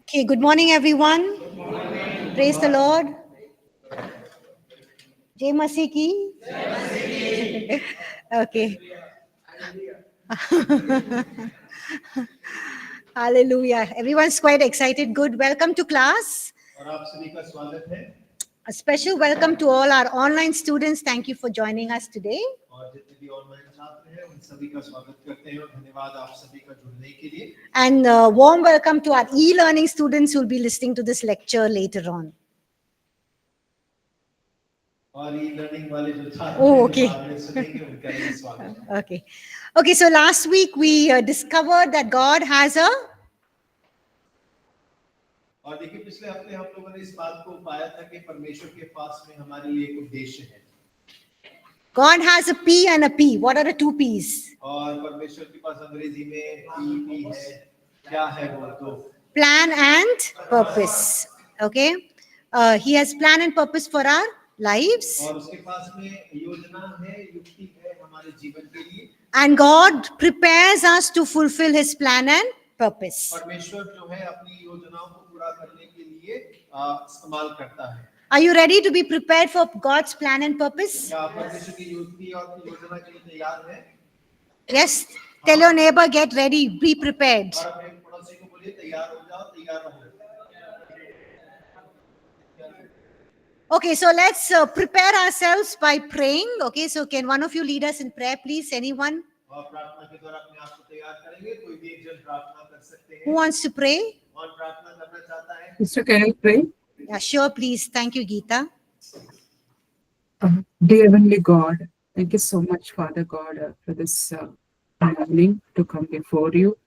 Okay, good morning, everyone. Praise the Lord. Jai Masi ki. Okay. Hallelujah. Everyone's quite excited. Good. Welcome to class. और आप सभी का स्वागत है A special welcome to all our online students. Thank you for joining us today. और जितने भी online छात्र हैं उन सभी का स्वागत करते हैं और धन्यवाद आप सभी का जुड़ने के लिए And warm welcome to our e-learning students who will be listening to this lecture later on. और ई लर्निंग वाले जो छात्र Oh, हैं जो okay. बाद में सुनेंगे उनका भी स्वागत है Okay. Okay, so last week we discovered that God has a और देखिए पिछले हफ्ते हम लोगों ने इस बात को पाया था कि परमेश्वर के पास में हमारे लिए एक उद्देश्य है God has a P and a P. What are the two P's? और परमेश्वर के पास अंग्रेजी में पी है क्या है वो तो Plan and purpose. Okay. He has plan and purpose for our lives. और उसके पास में योजना है युक्ति है हमारे जीवन के लिए And God prepares us to fulfill his plan and purpose. परमेश्वर जो है अपनी योजनाओं को पूरा करने के लिए इस्तेमाल करता है Are you ready to be prepared for God's plan and purpose? क्या आप परमेश्वर की युक्ति और योजना के लिए तैयार हैं Yes. Tell your neighbor, get ready, be prepared. और अपने पड़ोसी को बोलिए तैयार हो जाओ तैयार रहो Okay, so let's prepare ourselves by praying. Okay, so can one of you lead us in prayer, please? Anyone और प्रार्थना के द्वारा अपने आप को तैयार करेंगे कोई भी एक जन प्रार्थना कर सकते who हैं wants to pray? और प्रार्थना करना चाहता है Mr. Can I pray? Yeah, sure, please. Thank you, Geeta. Dear Heavenly God, thank you so much, Father God, for this morning to come before you.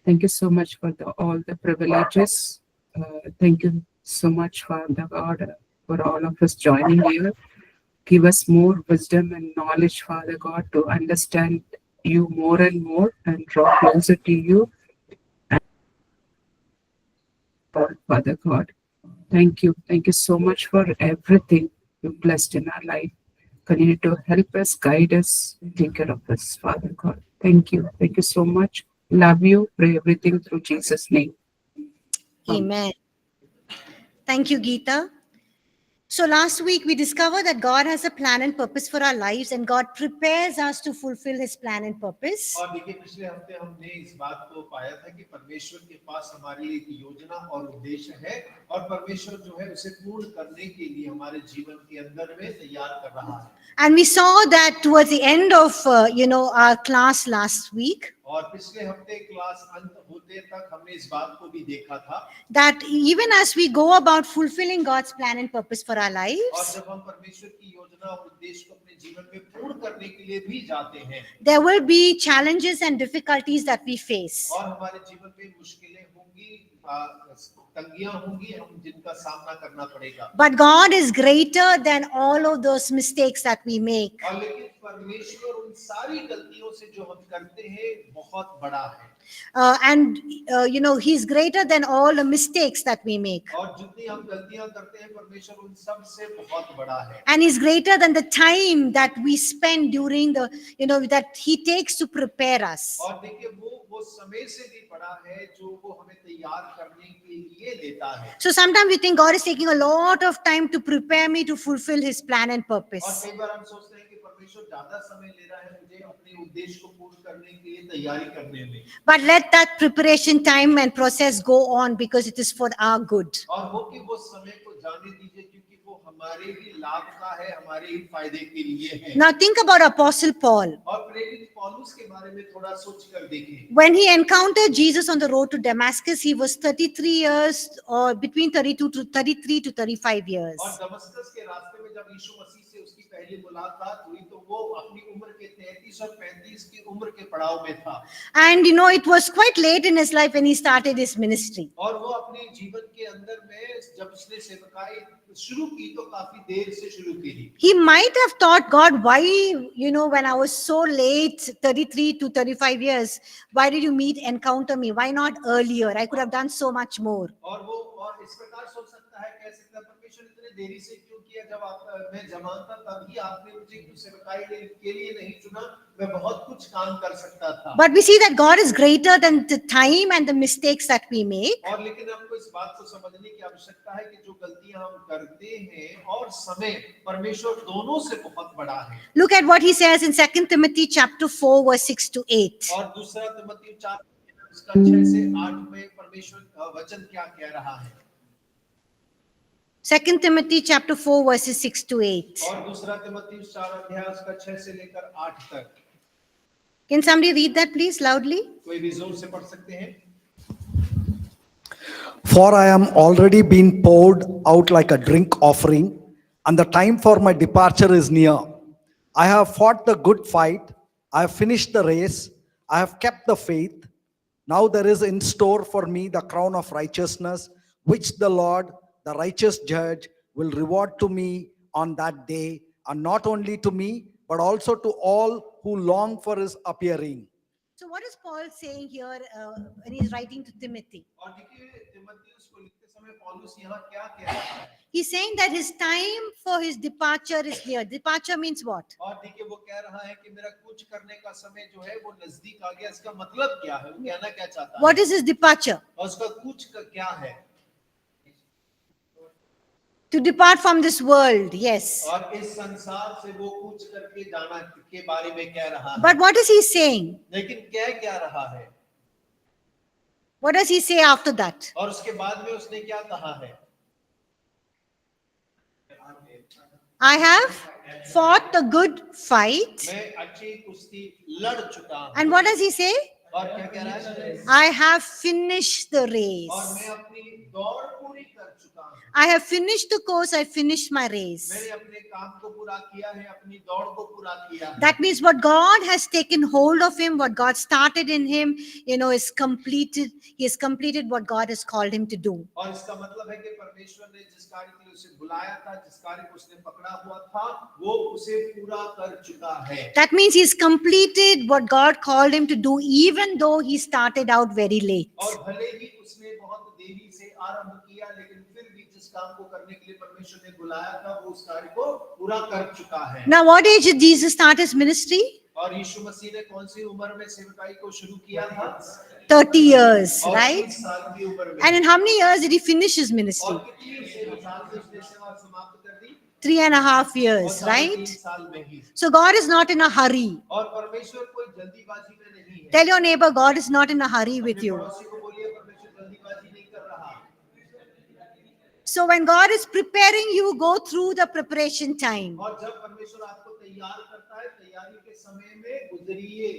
Thank you so much for all the privileges. Thank you so much, Father God, for all of us joining here. Give us more wisdom and knowledge, Father God, to understand you more and more and draw closer to you. Father God, thank you. Thank you so much for everything you blessed in our life. Continue to help us, guide us, take care of us, Father God. Thank you. Thank you so much. Love you. Pray everything through Jesus' name. Amen. Thank you, Geeta. So last week we discovered that God has a plan and purpose for our lives, and God prepares us to fulfill his plan and purpose. और देखिए पिछले हफ्ते हमने इस बात को पाया था कि परमेश्वर के पास हमारी एक योजना और उद्देश्य है और परमेश्वर जो है उसे पूर्ण करने के लिए हमारे जीवन के अंदर में तैयार कर रहा है And we saw that towards the end of our class last week, और पिछले हफ्ते क्लास अंत होते तक हमने इस बात को भी देखा था that even as we go about fulfilling God's plan and purpose for our और lives, जब हम परमेश्वर की योजना और उद्देश्य को अपने जीवन में पूर्ण करने के लिए भी जाते हैं there will be challenges and difficulties that we face. और हमारे जीवन में मुश्किलें होंगी तंगियां होंगी हम जिनका सामना करना पड़ेगा But God is greater than all of those mistakes that we make. और लेकिन परमेश्वर उन सारी गलतियों से जो हम करते हैं बहुत बड़ा है He's greater than all the mistakes that we make. और जितनी हम गलतियां करते हैं परमेश्वर उन सब से बहुत बड़ा है And he's greater than the time that we spend during that he takes to prepare us. और देखिए वो समय से भी बड़ा है जो वो हमें तैयार करने के लिए लेता है So sometimes we think God is taking a lot of time to prepare me to fulfill his plan and और purpose. कई बार हम सोचते हैं कि परमेश्वर ज्यादा समय ले रहा है मुझे अपने उद्देश्य को पूर्ण करने के लिए तैयारी करने में But let that preparation time and process go on because it is for our good. और हो कि वो समय को जाने दीजिए क्योंकि वो हमारे ही लाभ का है हमारे ही फायदे के लिए है Now think about Apostle Paul. और प्रेरित पौलुस के बारे में थोड़ा सोच कर देखें When he encountered Jesus on the road to Damascus, he was 33 years or between 33 to 35 years. और दमस्कस के रास्ते में जब यीशु मसीह से उसकी पहली मुलाकात हुई तो वो अपनी उम्र के 33 और 35 की उम्र के पड़ाव में था And it was quite late in his life when he started his ministry. और वो अपने जीवन के अंदर में जब उसने सेवकाई शुरू की तो काफी देर से शुरू की He might have thought, God, why, when I was so late, 33 to 35 years, why did you encounter me? Why not earlier? I could have done so much more. और वो और इस प्रकार सोच सकता है कह सकता है परमेश्वर इतने देरी से क्यों किया जब मैं जवान था, तभी आपने मुझे क्यों सेवकाई के लिए नहीं चुना? मैं बहुत कुछ काम कर सकता था। But we see that God is greater than the time and the mistakes that we make. और लेकिन हमको इस बात को समझने की आवश्यकता है कि जो गलतियां हम करते हैं और समय, परमेश्वर दोनों से बहुत बड़ा है। Look at what he says in 2 Timothy chapter 4 verse 6 to 8. और दूसरा तिमोथी 4 उसका 6 से 8 में परमेश्वर का वचन क्या कह रहा है? 2 Timothy chapter 4 verses 6 to 8. और दूसरा तिमोथी 4 अध्याय उसका 6 से लेकर 8 तक। Can somebody read that please loudly? कोई भी जोर से पढ़ सकते हैं? For I am already been poured out like a drink offering, and the time for my departure is near. I have fought the good fight, I have finished the race, I have kept the faith. Now there is in store for me the crown of righteousness, which the Lord, the righteous judge, will reward to me on that day, and not only to me, but also to all who long for his appearing. So what is Paul saying here when he's writing to Timothy? और देखिए तीमुथियुस को लिखते समय पौलुस यहाँ क्या कह रहा है? He's saying that his time for his departure is near. Departure means what? और देखिए वो कह रहा है कि मेरा कुछ करने का समय जो है वो नजदीक आ गया। इसका मतलब क्या है? वो कहना क्या चाहता है? What is his departure? और उसका कुछ का क्या है? To depart from this world, yes. और इस संसार से वो कुछ करके जाना के बारे में कह रहा है। But what is he saying? लेकिन कह क्या रहा है? What does he say after that? और उसके बाद में उसने क्या कहा है? I have fought the good fight. मैं अच्छी कुश्ती लड़ चुका हूँ। And what does he say? और क्या कह रहा है? I have finished the और race. मैं अपनी दौड़ पूरी कर चुका हूँ। I have finished the course. I finished my race. मैंने अपने काम को पूरा किया है, अपनी दौड़ को पूरा किया है। That means what God has taken hold of him, what God started in him, is completed. He has completed what God has called him to do. और इसका मतलब है कि परमेश्वर ने जिस कार्य के लिए उसे बुलाया था, जिस कार्य को उसने पकड़ा हुआ था, वो उसे पूरा कर चुका है। That means he's completed what God called him to do, even though he started out very late. और भले ही उसने बहुत देरी से आरंभ किया, लेकिन फिर भी जिस काम को करने के लिए परमेश्वर ने बुलाया था, वो उस कार्य को पूरा कर चुका है। Now, what age did Jesus start his ministry? और यीशु मसीह ने कौन सी उम्र में सेवकाई को शुरू किया था? 30 years, और right? 30 साल की उम्र में। And in how many years did he finish his ministry? और कितनी साल में उसने सेवा समाप्त कर दी? 3.5 और years, 3.5 right? साल में ही। So God is not in a hurry. और परमेश्वर कोई जल्दीबाजी में नहीं है। Tell your neighbor, God is not in a hurry with अपने you. पड़ोसी को बोलिए, परमेश्वर जल्दीबाजी नहीं कर रहा। So when God is preparing you, go through the preparation time. और जब परमेश्वर आपको तैयार करता है, तैयारी के समय में गुजरिए।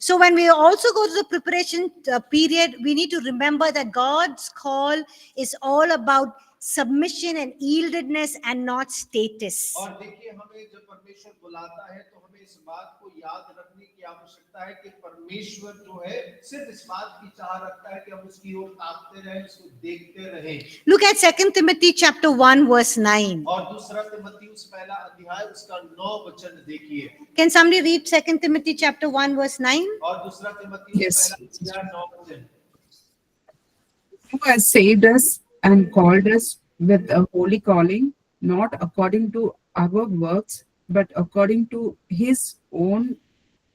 So when we also go to the preparation period, we need to remember that God's call is all about submission and yieldedness and not status. और देखिए, हमें जब परमेश्वर बुलाता है तो हमें इस बात को याद रखने की आवश्यकता है कि परमेश्वर जो है सिर्फ इस बात की चाह रखता है कि हम उसकी ओर ताकते रहें, उसको देखते रहें। Look at 2 Timothy chapter 1 verse 9. और दूसरा तीमुथियुस पहला अध्याय उसका 9 वचन देखिए। Can somebody read 2 Timothy chapter 1 verse 9? और दूसरा तीमुथियुस Yes. पहला अध्याय 9 वचन। Who has saved us and called us with a holy calling, not according to our works, but according to his own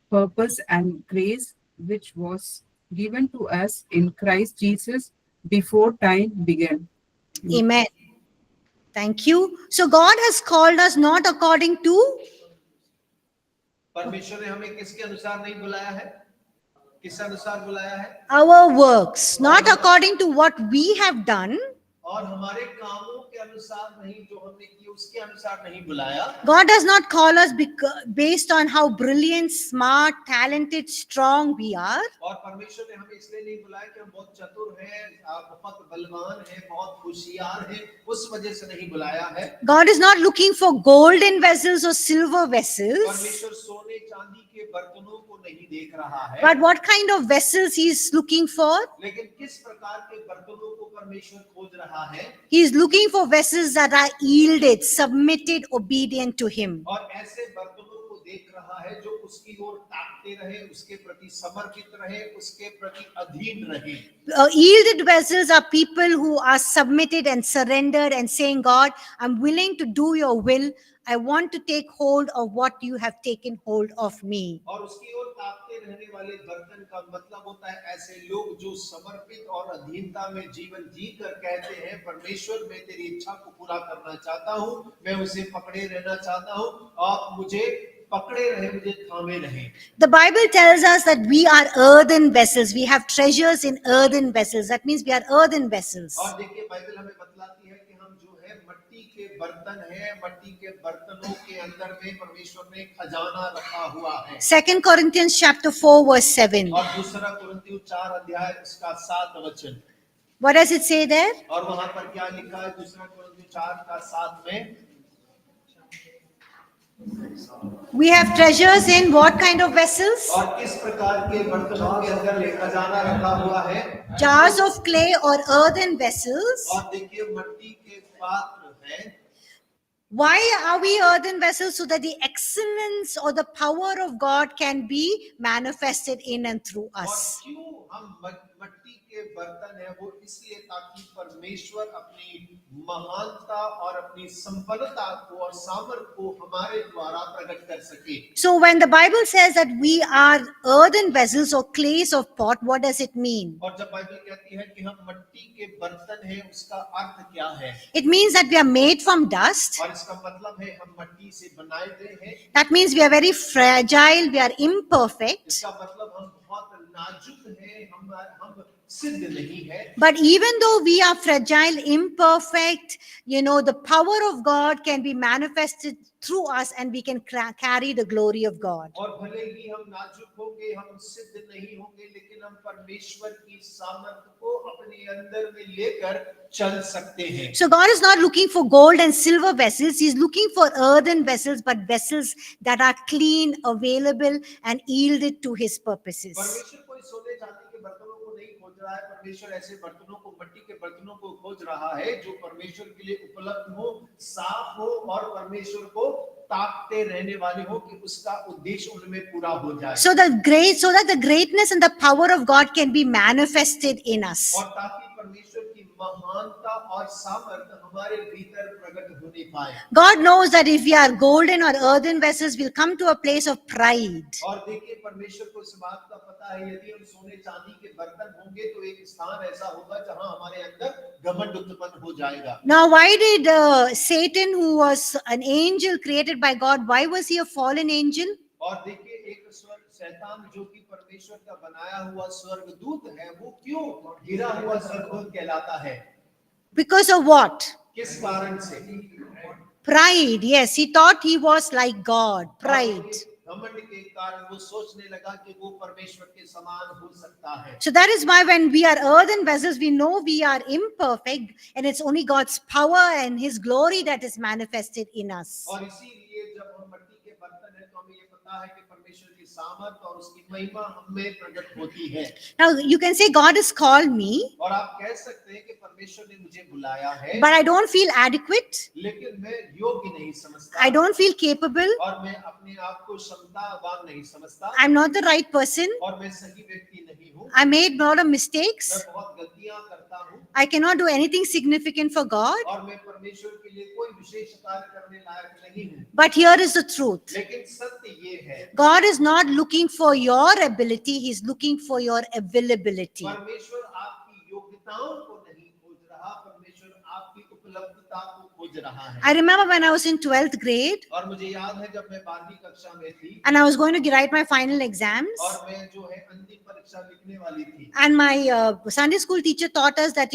purpose and grace, which was given to us in Christ Jesus before time began. Amen. Thank you. So God has called us not according to परमेश्वर ने हमें किसके अनुसार नहीं बुलाया है? किस अनुसार बुलाया है? our works, not according to what we have done. और हमारे कामों के अनुसार नहीं, जो हमने किए उसके अनुसार नहीं बुलाया। God does not call us based on how brilliant, smart, talented, strong we are. और परमेश्वर ने हमें इसलिए नहीं बुलाया कि हम बहुत चतुर हैं, बहुत बलवान हैं, बहुत होशियार हैं, उस वजह से नहीं बुलाया है। God is not looking for golden vessels or silver vessels. परमेश्वर सोने चांदी के बर्तनों को नहीं देख रहा है, But what kind of vessels he is looking for? लेकिन किस प्रकार के बर्तनों को परमेश्वर खोज रहा है? He is looking for vessels that are yielded, submitted, obedient to him. और ऐसे बर्तनों को देख रहा है जो उसकी ओर ताकते रहे, उसके प्रति समर्पित रहे, उसके प्रति अधीन रहे। Yielded vessels are people who are submitted and surrendered and saying, God, I'm willing to do your will. I want to take hold of what you have taken hold of me. और उसकी ओर ताकते रहने वाले बर्तन का मतलब होता है ऐसे लोग जो समर्पित और अधीनता में जीवन जीकर कहते हैं, परमेश्वर मैं तेरी इच्छा को पूरा करना चाहता हूँ, मैं उसे पकड़े रहना चाहता हूँ, आप मुझे पकड़े रहे, मुझे थामे रहे। The Bible tells us that we are earthen vessels. We have treasures in earthen vessels. That means we are earthen vessels. और देखिए बाइबल हमें बतलाती है कि हम जो है मट्टी के बर्तन हैं, मट्टी के बर्तनों के अंदर में परमेश्वर ने खजाना रखा हुआ है। 2 Corinthians chapter 4 verse 7. और दूसरा कुरिन्थियों 4 अध्याय उसका 7 वचन। What does it say there? और वहां पर क्या लिखा है दूसरा कुरिन्थियों 4 का 7 में? We have treasures in what kind of vessels? और किस प्रकार के बर्तनों के अंदर ये खजाना रखा हुआ है? Jars of clay or earthen vessels. और देखिए मट्टी के पात्र हैं। Why are we earthen vessels? So that the excellence or the power of God can be manifested in and through और us. क्यों हम मट्टी के बर्तन हैं वो इसलिए ताकि परमेश्वर अपनी महानता और अपनी संपन्नता को और सामर्थ को हमारे द्वारा प्रकट कर सके। So when the Bible says that we are earthen vessels or clays of pot, what does it mean? और जब बाइबल कहती है कि हम मट्टी के बर्तन हैं, उसका अर्थ क्या है? It means that we are made from dust. और इसका मतलब है हम मट्टी से बनाए गए हैं। That means we are very fragile, we are imperfect. इसका मतलब हम बहुत नाजुक हैं, हम सिद्ध नहीं है। But even though we are fragile, imperfect, the power of God can be manifested through us and we can carry the glory of God. और भले ही हम नाजुक होंगे, हम सिद्ध नहीं होंगे, लेकिन हम परमेश्वर की सामर्थ को अपने अंदर में लेकर चल सकते हैं। So God is not looking for gold and silver vessels. He's looking for earthen vessels, but vessels that are clean, available, and yielded to His purposes. परमेश्वर कोई सोने चांदी के बर्तनों को नहीं खोज रहा है, परमेश्वर ऐसे बर्तनों को, मट्टी के बर्तनों को खोज रहा है जो परमेश्वर के लिए उपलब्ध हो, साफ हो और परमेश्वर को ताकते रहने वाले हो कि उसका उद्देश्य उनमें पूरा हो जाए। So that the greatness and the power of God can be manifested in us. और ताकि परमेश्वर की महानता और सामर्थ हमारे भीतर प्रकट होने पाए। God knows that if we are golden or earthen vessels, we'll come to a place of pride. और देखिए परमेश्वर को इस बात का पता है, यदि हम सोने चांदी के बर्तन होंगे तो एक स्थान ऐसा होगा जहां हमारे अंदर घमंड उत्पन्न हो जाएगा। Now, why did Satan, who was an angel created by God, why was he a fallen angel? और देखिए एक शैतान जो कि परमेश्वर का बनाया हुआ स्वर्गदूत है, वो क्यों गिरा हुआ स्वर्गदूत कहलाता है? Because of what? किस कारण से? Pride. Yes, he thought he was like God. Pride. घमंड के कारण वो सोचने लगा कि वो परमेश्वर के समान हो सकता है। So that is why when we are earthen vessels, we know we are imperfect, and it's only God's power and His glory that is manifested in us. और इसीलिए जब हम मट्टी के बर्तन हैं तो हमें ये पता है कि परमेश्वर की सामर्थ और उसकी महिमा हमें प्रकट होती है। Now you can say God has called me, और आप कह सकते हैं कि परमेश्वर ने मुझे बुलाया है, but I don't feel adequate. लेकिन मैं योग्य नहीं समझता। I don't feel capable. और मैं अपने आप को क्षमतावान नहीं समझता। I'm not the right person. और मैं सही व्यक्ति नहीं हूँ। I made a lot of mistakes. मैं बहुत गलतियां करता हूँ। I cannot do anything significant for God. और मैं परमेश्वर के लिए कोई विशेष कार्य करने लायक नहीं हूँ। But here is the truth. लेकिन सत्य ये है, God is not looking for your ability, He's looking for your availability. परमेश्वर आपकी योग्यताओं को नहीं खोज रहा, परमेश्वर आपकी उपलब्धता को खोज रहा है। I remember when I was in 12th grade और मुझे याद है जब मैं 12वीं कक्षा में थी and I was going to write my final exams, और मैं जो है अंतिम परीक्षा लिखने वाली थी, and my Sunday school teacher taught us that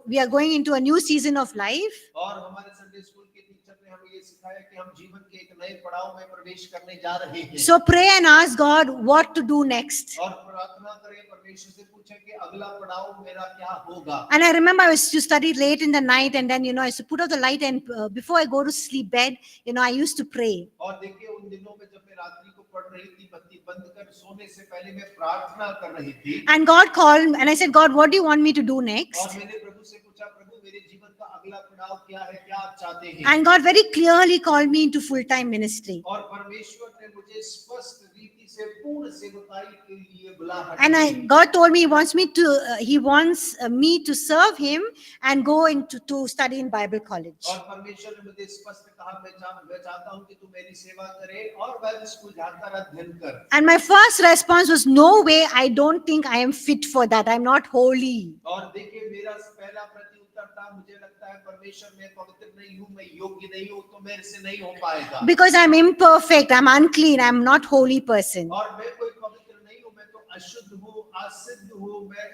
we are going into a new season of life. और हमारे संडे स्कूल के टीचर ने हमें ये सिखाया कि हम जीवन के एक नए पड़ाव में प्रवेश करने जा रहे हैं। So pray and ask God what to do next. और प्रार्थना करें, परमेश्वर से पूछें कि अगला पड़ाव मेरा क्या होगा। And I remember I used to study late in the night, and then I used to put out the light, and before I go to sleep bed, I used to pray. और देखिए उन दिनों में जब मैं रात्रि को पढ़ रही थी, बत्ती बंद कर सोने से पहले मैं प्रार्थना कर रही थी। And God called, and I said, God, what do you want me to do next? और मैंने प्रभु से पूछा, प्रभु मेरे जीवन का अगला पड़ाव क्या है, क्या आप चाहते हैं? And God very clearly called me into full-time ministry. और परमेश्वर ने मुझे स्पष्ट रीति से पूर्ण सेवकाई के लिए बुला And God told me He wants me to serve Him and go into to study in Bible college. और परमेश्वर ने मुझे स्पष्ट कहा मैं चाहता हूं कि तू मेरी सेवा करे और बाइबल स्कूल जाकर अध्ययन कर। And my first response was, no way, I don't think I am fit for that. I'm not holy. और देखिए मेरा पहला प्रत्युत्तर था, मुझे लगता है परमेश्वर मैं पवित्र नहीं हूं, मैं योग्य नहीं हूं, तो मेरे से नहीं हो पाएगा। Because I'm imperfect, I'm unclean, I'm not holy person. और मैं कोई पवित्र नहीं हूं, मैं तो अशुद्ध हूं, असिद्ध हूं, मैं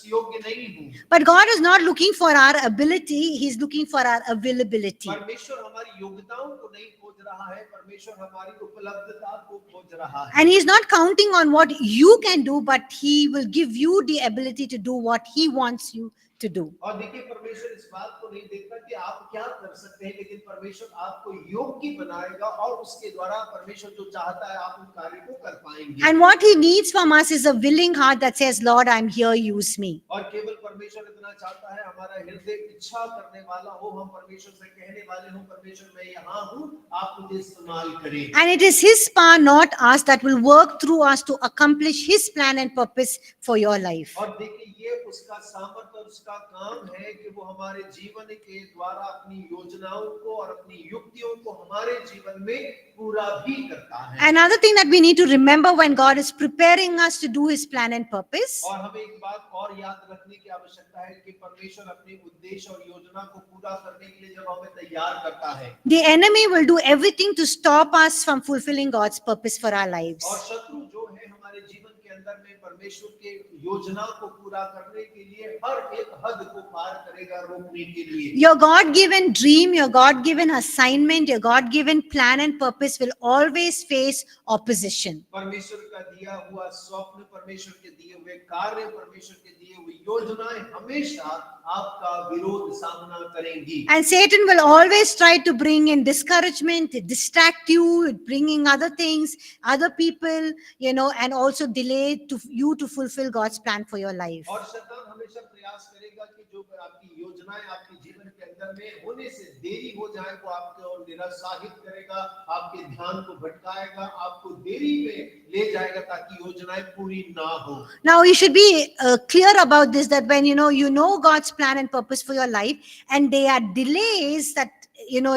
योग्य नहीं हूं। But God is not looking for our ability, He's looking for our availability. परमेश्वर हमारी योग्यताओं को नहीं खोज रहा है, परमेश्वर हमारी उपलब्धता को खोज रहा है। And He's not counting on what you can do, but He will give you the ability to do what He wants you to do. और देखिए परमेश्वर इस बात को नहीं देखता कि आप क्या कर सकते हैं, लेकिन परमेश्वर आपको योग्य बनाएगा और उसके द्वारा परमेश्वर जो चाहता है आप उन कार्य को कर पाएंगे। And what He needs from us is a willing heart that says, Lord, I'm here, use me. और केवल परमेश्वर इतना चाहता है हमारा हृदय इच्छा करने वाला हो, हम परमेश्वर से कहने वाले हो, परमेश्वर मैं यहाँ हूँ, आप मुझे इस्तेमाल करें। And it is His power, not us, that will work through us to accomplish His plan and purpose for your life. और देखिए ये उसका सामर्थ्य और उसका काम है कि वो हमारे जीवन के द्वारा अपनी योजनाओं को और अपनी युक्तियों को हमारे जीवन में पूरा भी करता है। Another thing that we need to remember when God is preparing us to do His plan and purpose, और हमें एक बात और याद रखने की आवश्यकता है कि परमेश्वर अपने उद्देश्य और योजना को पूरा करने के लिए जब हमें तैयार करता है, the enemy will do everything to stop us from fulfilling God's purpose for our lives. और शत्रु जो है हमारे जीवन के अंदर में परमेश्वर के योजना को पूरा करने के लिए हर एक हद को पार करेगा, रोकने के लिए। Your God-given dream, your God-given assignment, your God-given plan and purpose will always face opposition. परमेश्वर का दिया हुआ स्वप्न, परमेश्वर के दिए हुए कार्य, परमेश्वर के दिए हुए योजनाएं हमेशा आपका विरोध सामना करेंगी। And Satan will always try to bring in discouragement, distract you, bringing other things, other people, and also delay you to fulfill God's plan for your life. और शैतान हमेशा प्रयास करेगा कि जो आपकी योजनाएं आपके जीवन के अंदर में होने से देरी हो जाए, वो आपको और निरुत्साहित करेगा, आपके ध्यान को भटकाएगा, आपको देरी में ले जाएगा ताकि योजनाएं पूरी ना हो। Now you should be clear about this, that when you know God's plan and purpose for your life, and there are delays that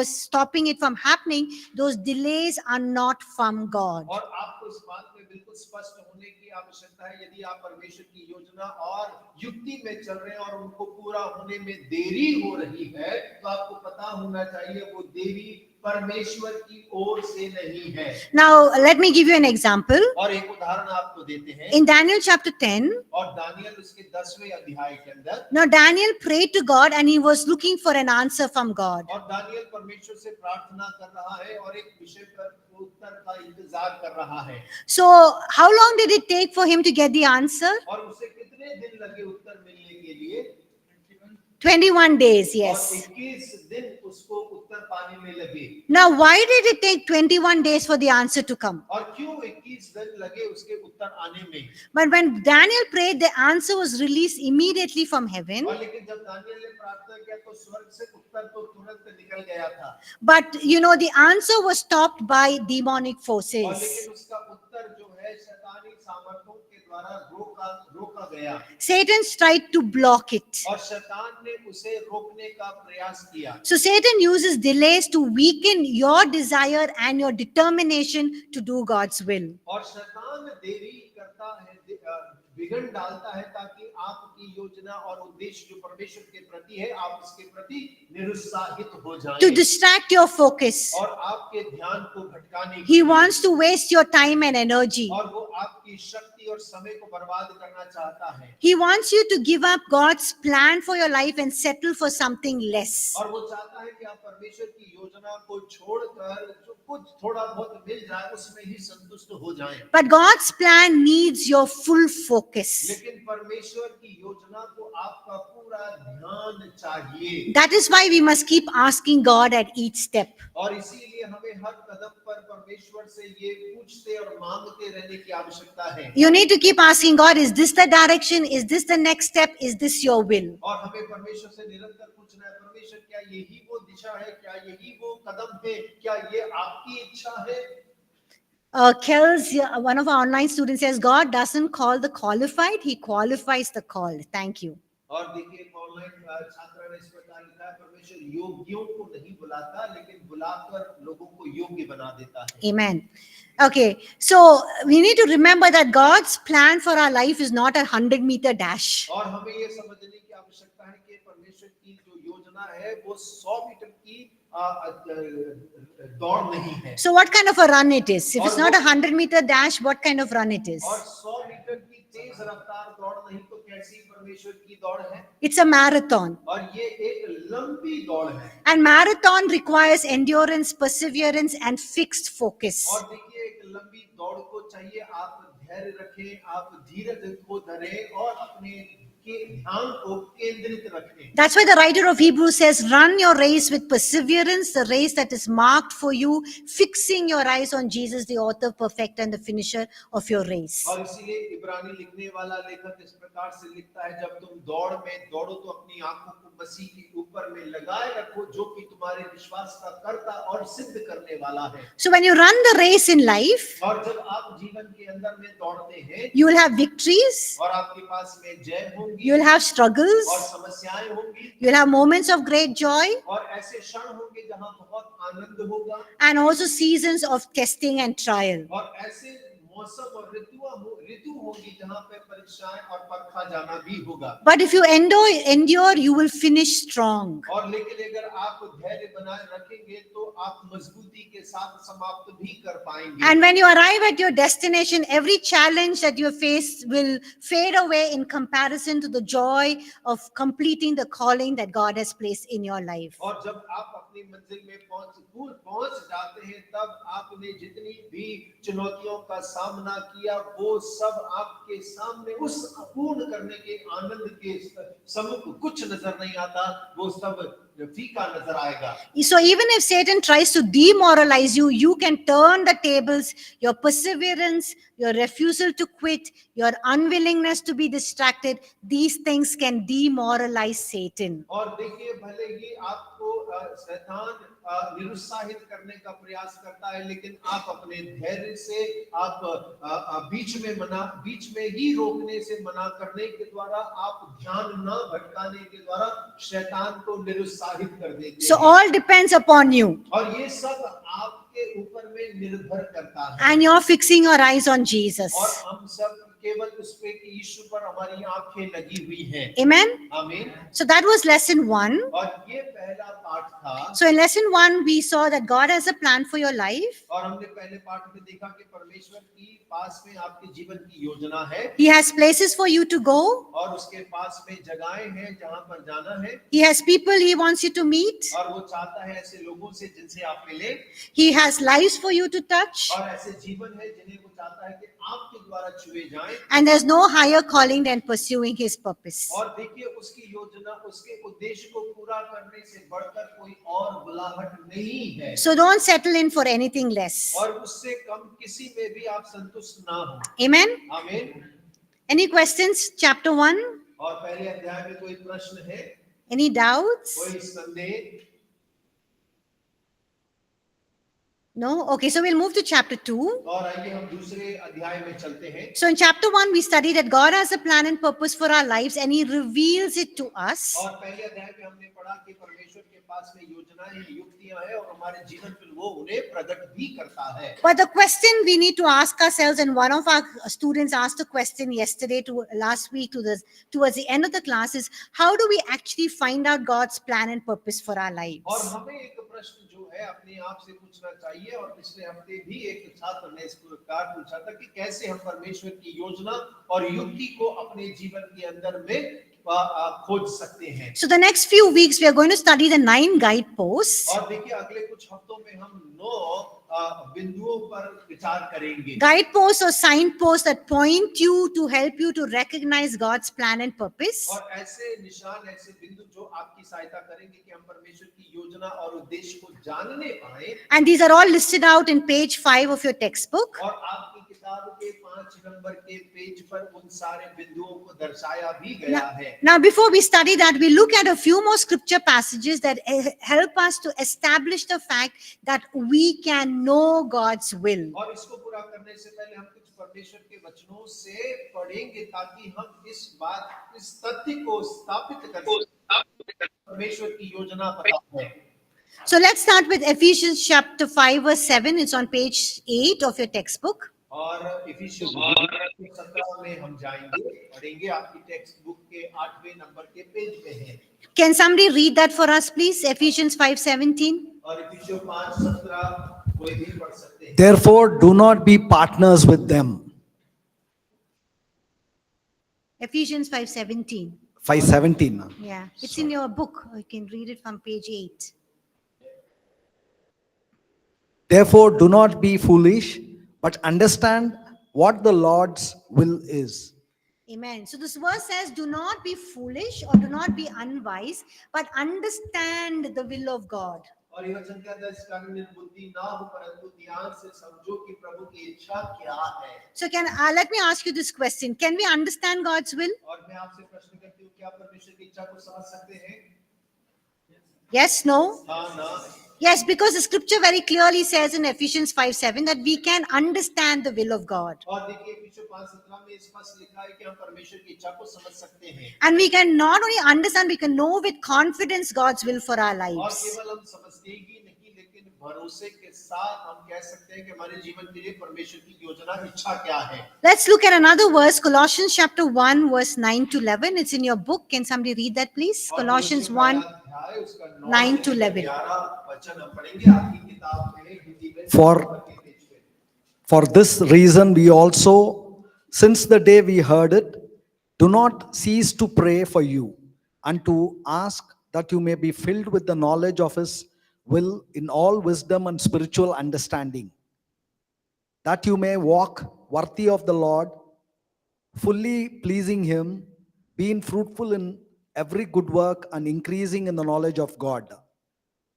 stopping it from happening, those delays are not from God. और आपको इस बात में बिल्कुल स्पष्ट होने की आवश्यकता है, यदि आप परमेश्वर की योजना और युक्ति में चल रहे हैं और उनको पूरा होने में देरी हो रही है, तो आपको पता होना चाहिए वो देरी परमेश्वर की ओर से नहीं है। Now let me give you an example. और एक उदाहरण आपको देते हैं। In Daniel chapter 10, और दानियल उसके 10वें अध्याय के अंदर, now Daniel prayed to God and he was looking for an answer from God. और दानियल परमेश्वर से प्रार्थना कर रहा है और एक विषय पर उत्तर का इंतजार कर रहा है। So how long did it take for him to get the answer? और उसे कितने दिन लगे उत्तर मिलने के लिए? 21 days, और yes. 21 दिन उसको उत्तर पाने में लगे। Now why did it take 21 days for the answer to come? और क्यों 21 दिन लगे उसके उत्तर आने में? But when Daniel prayed, the answer was released immediately from heaven. और लेकिन जब दानियल ने प्रार्थना किया तो स्वर्ग से उत्तर तो तुरंत निकल गया था। But the answer was stopped by demonic और forces. लेकिन उसका उत्तर जो है शैतानी सामर्थ्यों के द्वारा रोका गया। Satan tried to block it. और शैतान ने उसे रोकने का प्रयास किया। So Satan uses delays to weaken your desire and your determination to do God's will. और शैतान देरी करता है, विघ्न डालता है ताकि आपकी योजना और उद्देश्य जो परमेश्वर के प्रति है, आप उसके प्रति निरुत्साहित हो जाएं। To distract your focus. और आपके ध्यान को भटकाने के He लिए। wants to waste your time and energy. और वो आपकी शक्ति और समय को बर्बाद करना चाहता है। He wants you to give up God's plan for your life and settle for something less. और वो चाहता है कि आप परमेश्वर की योजना को छोड़कर जो कुछ थोड़ा बहुत मिल जाए उसमें ही संतुष्ट हो जाएं। But God's plan needs your full focus. लेकिन परमेश्वर की योजना को आपका पूरा ध्यान चाहिए। That is why we must keep asking God at each step. और इसीलिए हमें हर कदम पर परमेश्वर से ये पूछते और मांगते रहने की आवश्यकता है। You need to keep asking God, is this the direction? Is this the next step? Is this your will? और हमें परमेश्वर से निरंतर पूछना है, परमेश्वर क्या यही वो दिशा है, क्या यही वो कदम है, क्या ये आपकी इच्छा है? Kel's, one of our online students says, God doesn't call the qualified, he qualifies the called. Thank you. और देखिए एक ऑनलाइन छात्रा ने इस प्रकार लिखा है, परमेश्वर योग्यों को नहीं बुलाता लेकिन बुलाकर लोगों को योग्य बना देता है। Amen. Okay, so we need to remember that God's plan for our life is not a 100-meter dash. और हमें ये समझने की आवश्यकता है कि परमेश्वर की जो योजना है वो 100 मीटर की दौड़ नहीं है। So what kind of a run it is? If it's not a 100-meter dash, what kind of run it is? और 100 मीटर की तेज रफ्तार दौड़ नहीं तो कैसी परमेश्वर की दौड़ है? It's a marathon. और ये एक लंबी दौड़ है। And marathon requires endurance, perseverance, and fixed focus. और देखिए एक लंबी दौड़ को चाहिए आप धैर्य रखें, आप धीरज को धरें और अपने के ध्यान को केंद्रित रखें। That's why the writer of Hebrews says, run your race with perseverance, the race that is marked for you, fixing your eyes on Jesus, the author, perfecter, and the finisher of your race. और इसीलिए इब्रानी लिखने वाला लेखक इस प्रकार से लिखता है, जब तुम दौड़ में दौड़ो तो अपनी आंखों को मसीह के ऊपर में लगाए रखो, जो कि तुम्हारे विश्वास का कर्ता और सिद्ध करने वाला है। So when you run the race in life, और जब आप जीवन के अंदर में दौड़ते हैं, you will have victories, और आपके पास में जय होंगी, you will have struggles, और समस्याएं होंगी, you will have moments of great joy, और ऐसे क्षण होंगे जहां बहुत आनंद होगा, and also seasons of testing and trial. और ऐसे मौसम और ऋतु होगी जहां पे परीक्षाएं और परखा जाना भी होगा। But if you endure, you will finish strong. और लेकिन अगर आप धैर्य बनाए रखेंगे तो आप मजबूती के साथ समाप्त भी कर पाएंगे। And when you arrive at your destination, every challenge that you face will fade away in comparison to the joy of completing the calling that God has placed in your life. और जब आप अपनी मंजिल में पहुंच जाते हैं, तब आपने जितनी भी चुनौतियों का सामना किया वो सब आपके सामने उस पूर्ण करने के आनंद के सम्मुख कुछ नजर नहीं आता, वो सब फीका नजर आएगा। So even if Satan tries to demoralize you, you can turn the tables. Your perseverance, your refusal to quit, your unwillingness to be distracted, these things can demoralize Satan. और देखिए भले ही आपको शैतान निरुत्साहित करने का प्रयास करता है, लेकिन आप अपने धैर्य से आप बीच में ही रोकने से मना करने के द्वारा, आप ध्यान न भटकाने के द्वारा शैतान को निरुत्साहित कर देते So हैं। all depends upon you. और ये सब आपके ऊपर में निर्भर करता है। And you're fixing your eyes on Jesus. और हम सब केवल उस पे कि यीशु पर हमारी आंखें लगी हुई हैं। Amen. आमीन। So that was lesson 1. और ये पहला पाठ था। So in lesson 1, we saw that God has a plan for your life. और हमने पहले पाठ में देखा कि परमेश्वर की पास में आपके जीवन की योजना है। He has places for you to go. और उसके पास में जगहें हैं जहां पर जाना है। He has people he wants you to meet. और वो चाहता है ऐसे लोगों से जिनसे आप मिले। He has lives for you to touch. और ऐसे जीवन है जिन्हें वो चाहता है कि आपके द्वारा छुए जाएं। And there's no higher calling than pursuing his purpose. और देखिए उसकी योजना, उसके उद्देश्य को पूरा करने से बढ़कर कोई और बुलाहट नहीं है। So don't settle in for anything less. और उससे कम किसी में भी आप संतुष्ट ना हो। Amen. आमीन। Any questions? Chapter 1? और पहले अध्याय में कोई प्रश्न है? Any doubts? कोई संदेह? No? Okay, so we'll move to chapter 2. और आइए हम दूसरे अध्याय में चलते हैं। So in chapter 1, we study that God has a plan and purpose for our lives and he reveals it to us. और पहले अध्याय में हमने पढ़ा कि परमेश्वर के पास में योजनाएं हैं, युक्तियां हैं और हमारे जीवन में वो उन्हें प्रकट भी करता है। But the question we need to ask ourselves, and one of our students asked a question yesterday last week towards the end of the class, is how do we actually find out God's plan and purpose for our और lives? हमें एक प्रश्न जो है अपने आप से पूछना चाहिए, और पिछले हफ्ते भी एक छात्र ने इस प्रकार पूछा था कि कैसे हम परमेश्वर की योजना और युक्ति को अपने जीवन के अंदर में खोज सकते हैं। So the next few weeks we are going to study the 9 guideposts. और देखिए अगले कुछ हफ्तों में हम 9 बिंदुओं पर विचार करेंगे। Guideposts or signposts that point you to help you to recognize God's plan and purpose. और ऐसे निशान, ऐसे बिंदु जो आपकी सहायता करेंगे कि हम परमेश्वर की योजना और उद्देश्य को जानने पाए। And these are all listed out in page 5 of your textbook. और आपकी किताब के 5 नंबर के पेज पर उन सारे बिंदुओं को दर्शाया भी गया है। Now, before we study that, we look at a few more scripture passages that help us to establish the fact that we can know God's will. और इसको पूरा करने से पहले हम कुछ परमेश्वर के वचनों से पढ़ेंगे ताकि हम इस तथ्य को स्थापित कर सकें परमेश्वर की योजना पता है। So let's start with Ephesians chapter 5 verse 7. It's on page 8 of your textbook. और इफिसियों 17 में हम जाएंगे, पढ़ेंगे, आपकी टेक्स्ट बुक के 8वें नंबर के पेज पे है। Can somebody read that for us, please? Ephesians 5:17. और इफिसियों 5:17 कोई भी पढ़ सकते हैं। Therefore, do not be partners with them. Ephesians 5:17. 5:17. Yeah, it's in your book. You can read it from page 8. Therefore, do not be foolish, but understand what the Lord's will is. Amen. So this verse says, do not be foolish or do not be unwise, but understand the will of God. और ये वचन कहता है, इस कारण निर्बुद्धि ना हो परंतु ध्यान से समझो कि प्रभु की इच्छा क्या है। So let me ask you this question. Can we understand God's will? और मैं आपसे प्रश्न करती हूँ, क्या परमेश्वर की इच्छा को समझ सकते हैं? Yes, no? हाँ ना। Yes, because the scripture very clearly says in Ephesians 5:7 that we can understand the will of God. और देखिए इफिसियों 5:17 में स्पष्ट लिखा है कि हम परमेश्वर की इच्छा को समझ सकते हैं। And we can not only understand, we can know with confidence God's will for our और lives. केवल हम समझते ही नहीं, लेकिन भरोसे के साथ हम कह सकते हैं कि हमारे जीवन के लिए परमेश्वर की योजना, इच्छा क्या है। Let's look at another verse, Colossians chapter 1 verse 9 to 11. It's in your book. Can somebody read that, please? और Colossians दूसरा 1. अध्याय, उसका 9 to 9 11. 11 वचन हम पढ़ेंगे आपकी किताब में, हिंदी में। For this reason, we also, since the day we heard it, do not cease to pray for you and to ask that you may be filled with the knowledge of His will in all wisdom and spiritual understanding, that you may walk worthy of the Lord, fully pleasing Him, being fruitful in every good work and increasing in the knowledge of God,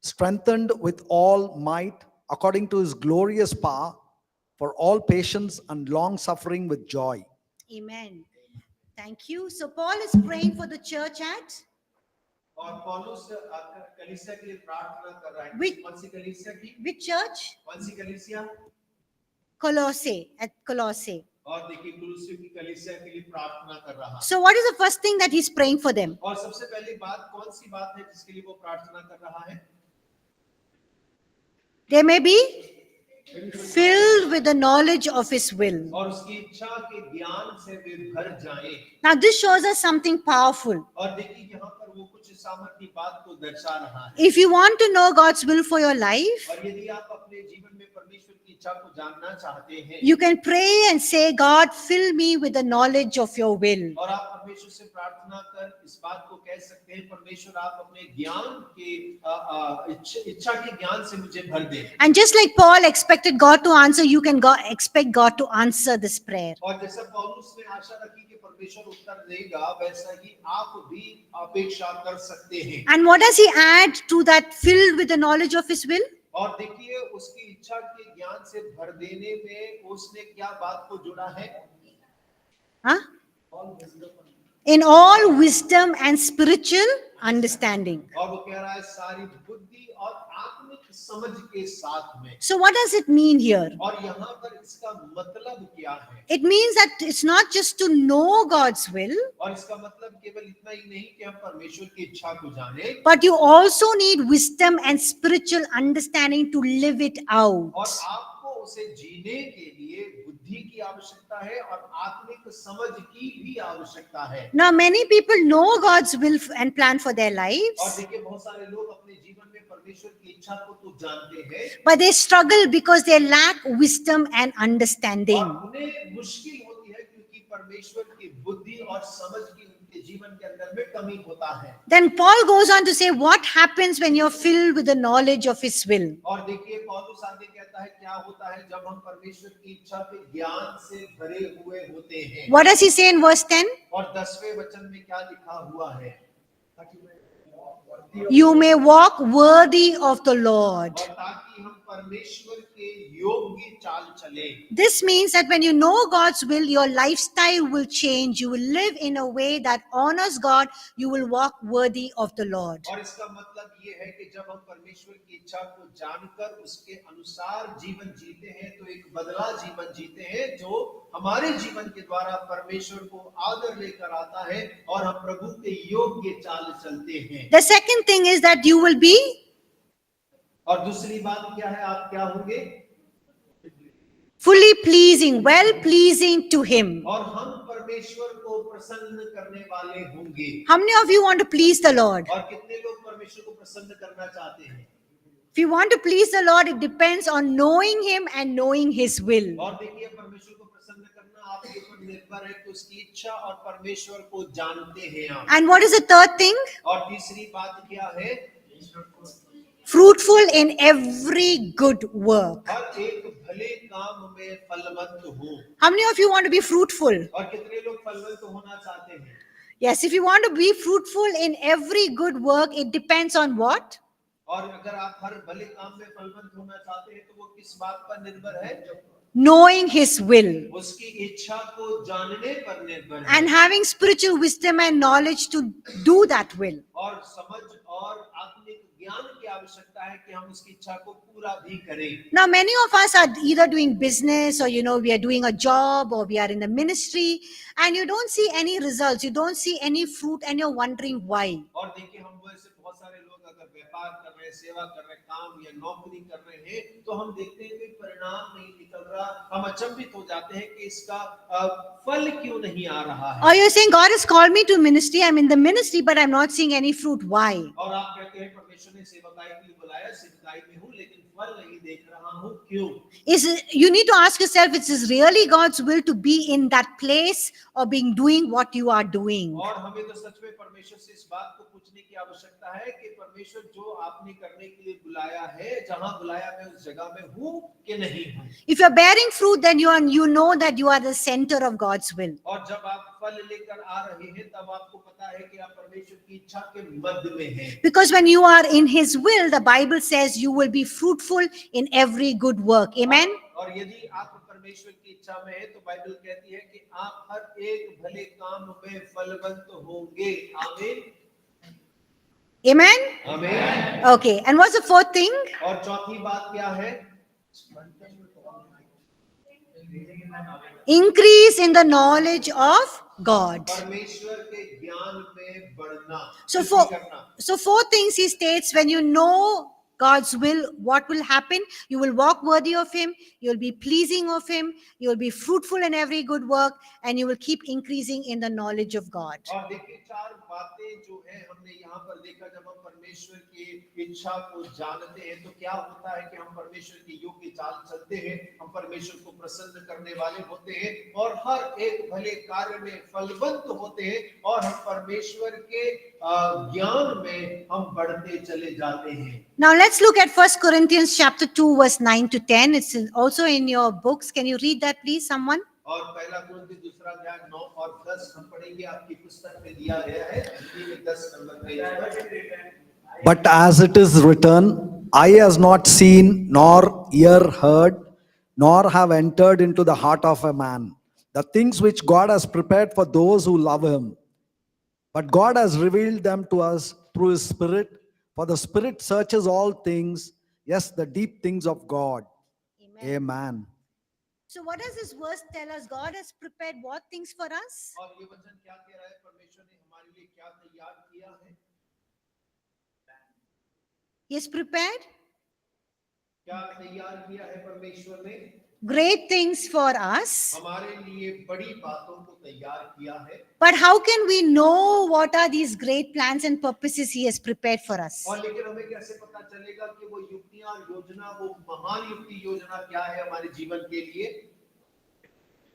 strengthened with all might according to His glorious power, for all patience and long suffering with joy. Amen. Thank you. So Paul is praying for the church at और पौलुस कलीसिया के लिए प्रार्थना कर रहा है। Which- कौन सी कलीसिया की? which church? कौन सी कलीसिया? Colossae, at Colossae. और देखिए कुलुस्सी की कलीसिया के लिए प्रार्थना कर रहा है। So what is the first thing that he's praying for them? और सबसे पहली बात कौन सी बात है जिसके लिए वो प्रार्थना कर रहा है? They may be filled with the knowledge of his will. और उसकी इच्छा के ज्ञान से वे भर जाएं। Now this shows us something powerful. और देखिए यहाँ पर वो कुछ सामर्थ्य की बात को दर्शा रहा है। If you want to know God's will for your life, और यदि आप अपने जीवन में परमेश्वर की इच्छा को जानना चाहते हैं, you can pray and say, God, fill me with the knowledge of your will. और आप परमेश्वर से प्रार्थना कर इस बात को कह सकते हैं, परमेश्वर आप अपने ज्ञान के इच्छा के ज्ञान से मुझे भर दें। And just like Paul expected God to answer, you can expect God to answer this prayer. और जैसा पौलुस ने आशा रखी कि परमेश्वर उत्तर देगा, वैसा ही आप भी अपेक्षा कर सकते हैं। And what does he add to that filled with the knowledge of his will? और देखिए उसकी इच्छा के ज्ञान से भर देने में उसने क्या बात को जुड़ा है? Huh? In all wisdom and spiritual understanding. और वो कह रहा है सारी बुद्धि और आत्मिक समझ के साथ में। So what does it mean here? और यहाँ पर इसका मतलब क्या है? It means that it's not just to know God's will, और इसका मतलब केवल इतना ही नहीं कि हम परमेश्वर की इच्छा को जाने, but you also need wisdom and spiritual understanding to live it out. और आपको उसे जीने के लिए बुद्धि की आवश्यकता है और आत्मिक समझ की भी आवश्यकता है। Now, many people know God's will and plan for their और lives, देखिए बहुत सारे लोग अपने जीवन में परमेश्वर की इच्छा को तो जानते हैं, but they struggle because they lack wisdom and understanding. और उन्हें मुश्किल होती है क्योंकि परमेश्वर की बुद्धि और समझ की उनके जीवन के अंदर में कमी होता है। Then Paul goes on to say, what happens when you're filled with the knowledge of his will? और देखिए पौलुस आगे कहता है क्या होता है जब हम परमेश्वर की इच्छा के ज्ञान से भरे हुए होते हैं। What does he say in verse 10? और 10वें वचन में क्या लिखा हुआ है? You may walk worthy of the Lord. और ताकि हम परमेश्वर के योग्य चाल चले। This means that when you know God's will, your lifestyle will change. You will live in a way that honors God. You will walk worthy of the Lord. और इसका मतलब ये है कि जब हम परमेश्वर की इच्छा को जानकर उसके अनुसार जीवन जीते हैं तो एक बदला जीवन जीते हैं जो हमारे जीवन के द्वारा परमेश्वर को आदर लेकर आता है और हम प्रभु के योग्य चाल चलते हैं। The second thing is that you will be और दूसरी बात क्या है, आप क्या होंगे? fully pleasing, well pleasing to Him. और हम परमेश्वर को प्रसन्न करने वाले होंगे। How many of you want to please the Lord? और कितने लोग परमेश्वर को प्रसन्न करना चाहते हैं? If you want to please the Lord, it depends on knowing Him and knowing His will. और देखिए, परमेश्वर को प्रसन्न करना आपके ऊपर निर्भर है कि उसकी इच्छा और परमेश्वर को जानते हैं आप। And what is the third thing? और तीसरी बात क्या है? Fruitful in every good work. हर एक भले काम में फलवंत हो। How many of you want to be fruitful? और कितने लोग फलवंत होना चाहते हैं? Yes, if you want to be fruitful in every good work, it depends on what? और अगर आप हर भले काम में फलवंत होना चाहते हैं तो वो किस बात पर निर्भर है? Knowing His will उसकी इच्छा को जानने पर निर्भर है and having spiritual wisdom and knowledge to do that will. और समझ और आत्मिक ज्ञान की आवश्यकता है कि हम उसकी इच्छा को पूरा भी करें। Now, many of us are either doing business or, we are doing a job or we are in the ministry and you don't see any results, you don't see any fruit and you're wondering why. और देखिए, हम वैसे बहुत सारे लोग अगर व्यापार कर रहे हैं, सेवा कर रहे हैं, काम या नौकरी कर रहे हैं तो हम देखते हैं कि परिणाम नहीं निकल रहा, हम अचंभित हो जाते हैं कि इसका फल क्यों नहीं आ रहा है। Or you're saying, God has called me to ministry, I'm in the ministry, but I'm not seeing any fruit. Why? और आप कहते हैं परमेश्वर ने सेवकाई के लिए बुलाया, सेवकाई में हूँ लेकिन फल नहीं देख रहा हूँ, क्यों? You need to ask yourself, is this really God's will to be in that place or doing what you are doing? और हमें तो सच में परमेश्वर से इस बात को पूछने की आवश्यकता है कि परमेश्वर जो आपने करने के लिए बुलाया है, जहां बुलाया मैं उस जगह में हूं कि नहीं हूं। If you're bearing fruit, then you know that you are the center of God's will. और जब आप फल लेकर आ रहे हैं तब आपको पता है कि आप परमेश्वर की इच्छा के मध्य में हैं। Because when you are in His will, the Bible says you will be fruitful in every good work. Amen? और यदि आप परमेश्वर की इच्छा में है तो बाइबल कहती है कि आप हर एक भले काम में फलवंत होंगे। आमीन। Amen? आमीन। Okay. And what's the fourth thing? और चौथी बात क्या है? Increase in the knowledge of God. परमेश्वर के ज्ञान में बढ़ना। So करना। four things He states: when you know God's will, what will happen? You will walk worthy of Him, you will be pleasing of Him, you will be fruitful in every good work, and you will keep increasing in the knowledge of God. और देखिए, चार बातें जो है हमने यहाँ पर देखा, जब हम परमेश्वर की इच्छा को जानते हैं तो क्या होता है कि हम परमेश्वर की योग्य चाल चलते हैं, हम परमेश्वर को प्रसन्न करने वाले होते हैं और हर एक भले कार्य में फलवंत होते हैं और हम परमेश्वर के ज्ञान में हम बढ़ते चले जाते हैं। Now let's look at 1 Corinthians chapter 2 verse 9 to 10. It's also in your books. Can you read that please, someone? और पहला कुरिन्थी दूसरा अध्याय 9 और 10 हम पढ़ेंगे, आपकी पुस्तक में दिया गया है 10 नंबर पेज पर। But as it is written, eye has not seen, nor ear heard, nor have entered into the heart of a man, the things which God has prepared for those who love Him. But God has revealed them to us through His Spirit, for the Spirit searches all things, yes, the deep things of God. Amen. So what does this verse tell us? God has prepared what things for us? और ये वचन क्या कह रहा है? परमेश्वर ने हमारे लिए क्या तैयार किया है? He has prepared क्या तैयार किया है परमेश्वर ने? great things for us. हमारे लिए बड़ी बातों को तैयार किया है। But how can we know what are these great plans and purposes He has prepared for us? और लेकिन हमें कैसे पता चलेगा कि वो युक्तियां और योजना, वो महान युक्ति योजना क्या है हमारे जीवन के लिए?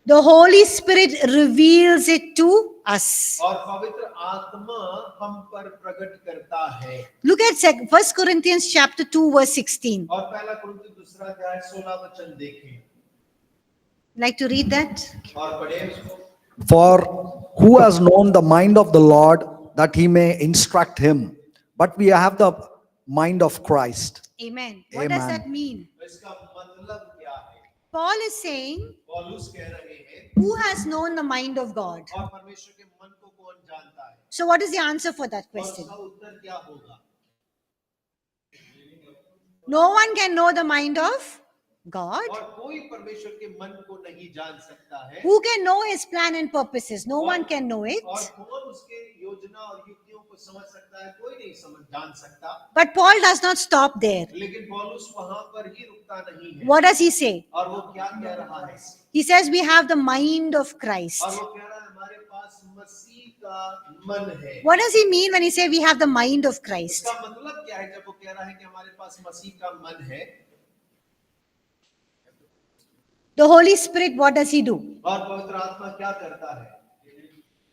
The Holy Spirit reveals it to us. और पवित्र आत्मा हम पर प्रकट करता है। Look at 1 Corinthians chapter 2 verse 16. और पहला कुरिन्थी दूसरा अध्याय 16 वचन देखें। Like to read that? और पढ़ें उसको। For who has known the mind of the Lord that He may instruct Him? But we have the mind of Christ. Amen. What does Amen. that mean? तो इसका मतलब क्या है? Paul is saying, पौलुस कह रहे हैं, who has known the mind of God? और परमेश्वर के मन को कौन जानता है? So, what is the answer for that और question? उसका उत्तर क्या होगा? No one can know the mind of God. और कोई परमेश्वर के मन को नहीं जान सकता है। Who can know his plan and purposes? No one can know it. और कौन उसके योजना और युक्तियों को समझ सकता है? कोई नहीं समझ जान सकता। But Paul does not stop there. लेकिन पौलुस वहां पर ही रुकता नहीं है। What does he say? और वो क्या कह रहा है? He says we have the mind of और Christ. वो कह रहा है हमारे पास मसीह का मन है। What does he mean when he say we have the mind of Christ? इसका मतलब क्या है जब वो कह रहा है कि हमारे पास मसीह का मन है? The Holy Spirit, what does he do? और पवित्र आत्मा क्या करता है?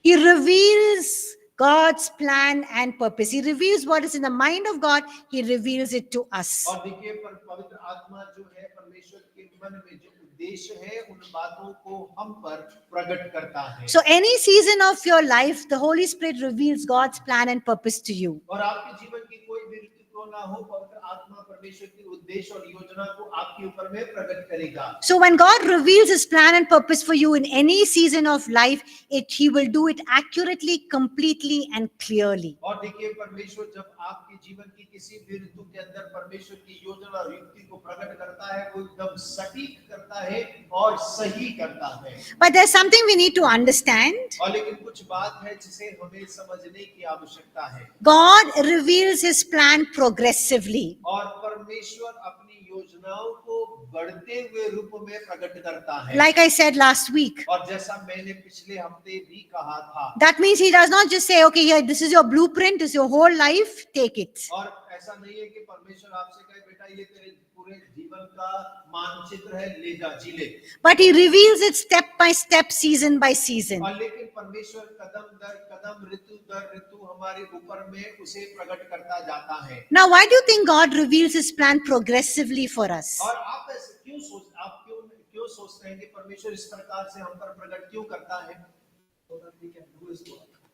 He reveals God's plan and purpose. He reveals what is in the mind of God. He reveals it to us. और देखिए पवित्र आत्मा जो है परमेश्वर के मन में जो उद्देश्य है उन बातों को हम पर प्रकट करता है। So any season of your life, the Holy Spirit reveals God's plan and purpose to you. और आपके जीवन की कोई भी ऋतु क्यों ना हो, पवित्र आत्मा परमेश्वर के उद्देश्य और योजना को आपके ऊपर में प्रकट करेगा। So when God reveals his plan and purpose for you in any season of life, he will do it accurately, completely and clearly. और देखिए परमेश्वर जब आपके जीवन की किसी भी ऋतु के अंदर परमेश्वर की योजना और युक्ति को प्रकट करता है, वो एकदम सटीक करता है और सही करता है। But there's something we need to understand. और लेकिन कुछ बात है जिसे हमें समझने की आवश्यकता है। God reveals his plan progressively. और परमेश्वर अपनी योजनाओं को बढ़ते हुए रूप में प्रकट करता है। Like I said last week. और जैसा मैंने पिछले हफ्ते भी कहा था, That means he does not just say, okay, here, this is your blueprint, this is your whole life, take it. और ऐसा नहीं है कि परमेश्वर आपसे कहे बेटा ये तेरे पूरे जीवन का मानचित्र है, ले जा जी ले। But he reveals it step by step, season by season. और लेकिन परमेश्वर कदम दर कदम ऋतु हमारे ऊपर में उसे प्रकट करता जाता है। Now, why do you think God reveals his plan progressively for us? और आप ऐसे क्यों सोचते हैं कि परमेश्वर इस प्रकार से हम पर प्रकट क्यों करता है?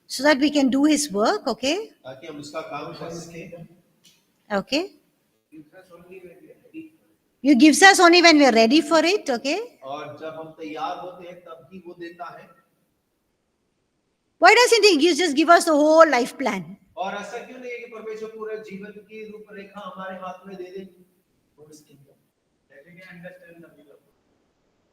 So that we can do his work, okay? ताकि हम उसका काम कर सकें। Okay. He gives us only when we are ready for it, okay? और जब हम तैयार होते हैं तब ही वो देता है। Why doesn't he just give us the whole life plan? और ऐसा क्यों नहीं है कि परमेश्वर पूरे जीवन की रूपरेखा हमारे हाथ में दे दे?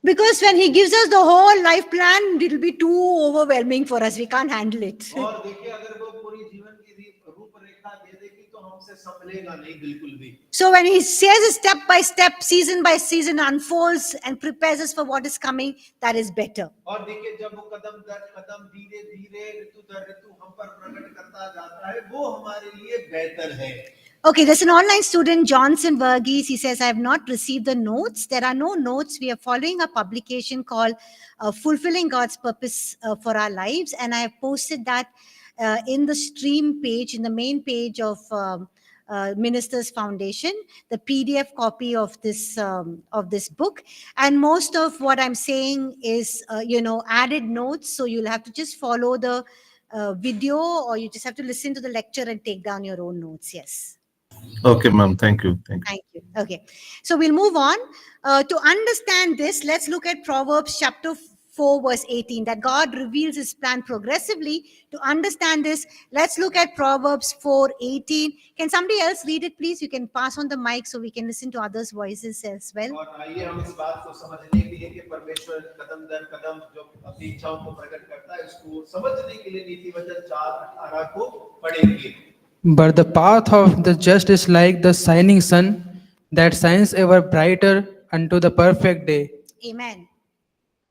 Because when he gives us the whole life plan, it will be too overwhelming for us. We can't handle it. और देखिए अगर वो पूरी जीवन की रूपरेखा दे देगी तो हमसे संभलेगा नहीं बिल्कुल भी। So when he says step by step, season by season, unfolds and prepares us for what is coming, that is better. और देखिए जब वो कदम दर कदम धीरे धीरे ऋतु दर ऋतु हम पर प्रकट करता जाता है, वो हमारे लिए बेहतर है। Okay, there's an online student, Johnson Verghese. He says, I have not received the notes. There are no notes. We are following a publication called Fulfilling God's Purpose for Our Lives. And I have posted that in the stream page, in the main page of Ministers Foundation, the PDF copy of this book. And most of what I'm saying is, added notes. So you'll have to just follow the video, or you just have to listen to the lecture and take down your own notes. Yes. Okay, ma'am. Thank you. Thank you. Okay. So we'll move on. To understand this, let's look at Proverbs chapter 4, verse 18, that God reveals his plan progressively. To understand this, let's look at Proverbs 4:18. Can somebody else read it, please? You can pass on the mic so we can listen to others' voices as well. और आइए हम इस बात को समझने के लिए कि परमेश्वर कदम दर कदम जो अपनी इच्छाओं को प्रकट करता है, उसको समझने के लिए नीति वचन 4:18 को पढ़ेंगे। But the path of the just is like the shining sun that shines ever brighter unto the perfect day. Amen.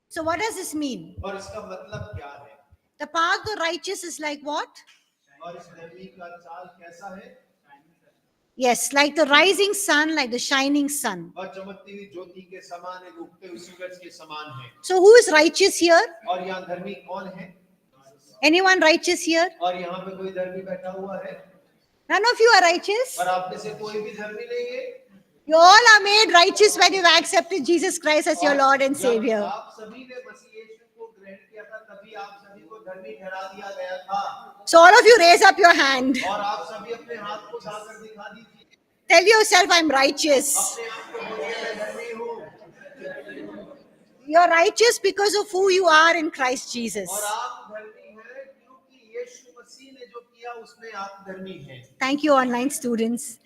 So what does this mean? और इसका मतलब क्या है? The path of the righteous is like what? और इस धर्मी का चाल कैसा है? Yes, like the rising sun, like the shining sun. और चमकती हुई ज्योति के समान है, उगते हुए सूरज के समान है। So who is righteous here? और यहाँ धर्मी कौन है? Anyone righteous here? और यहाँ पे कोई धर्मी बैठा हुआ है? None of you are righteous. और आप में से कोई भी धर्मी नहीं है? You all are made righteous when you've accepted Jesus Christ as your और Lord and जब Savior. आप सभी ने मसीह यीशु को ग्रहण किया था, तभी आप सभी को धर्मी ठहरा दिया गया था। So all of you raise up your hand. और आप सभी अपने हाथ को उठाकर दिखा दीजिए। Tell yourself, I'm righteous. अपने आप को बोलिए मैं धर्मी हूँ You're righteous because of who you are in Christ Jesus. और आप धर्मी हैं क्योंकि यीशु मसीह ने जो किया उसमें आप धर्मी हैं Thank you, online students.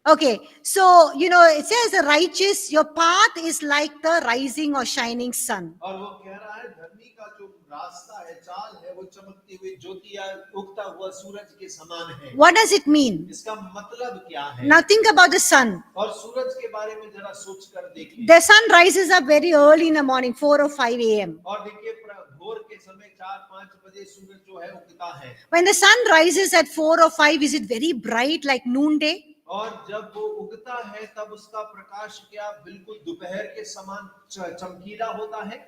Okay, so it says the righteous, your path is like the rising or shining sun. और वो कह रहा है धर्मी का जो रास्ता है चाल है वो चमकती हुई ज्योति या उगता हुआ सूरज के समान है What does it mean? इसका मतलब क्या है Now think about the sun. और सूरज के बारे में जरा सोच कर देखिए The sun rises up very early in the morning, 4 or 5 a.m. और देखिए भोर के समय 4-5 बजे सूरज जो है उगता है When the sun rises at 4 or 5, is it very bright like noonday? और जब वो उगता है तब उसका प्रकाश क्या बिल्कुल दोपहर के समान चमकीला होता है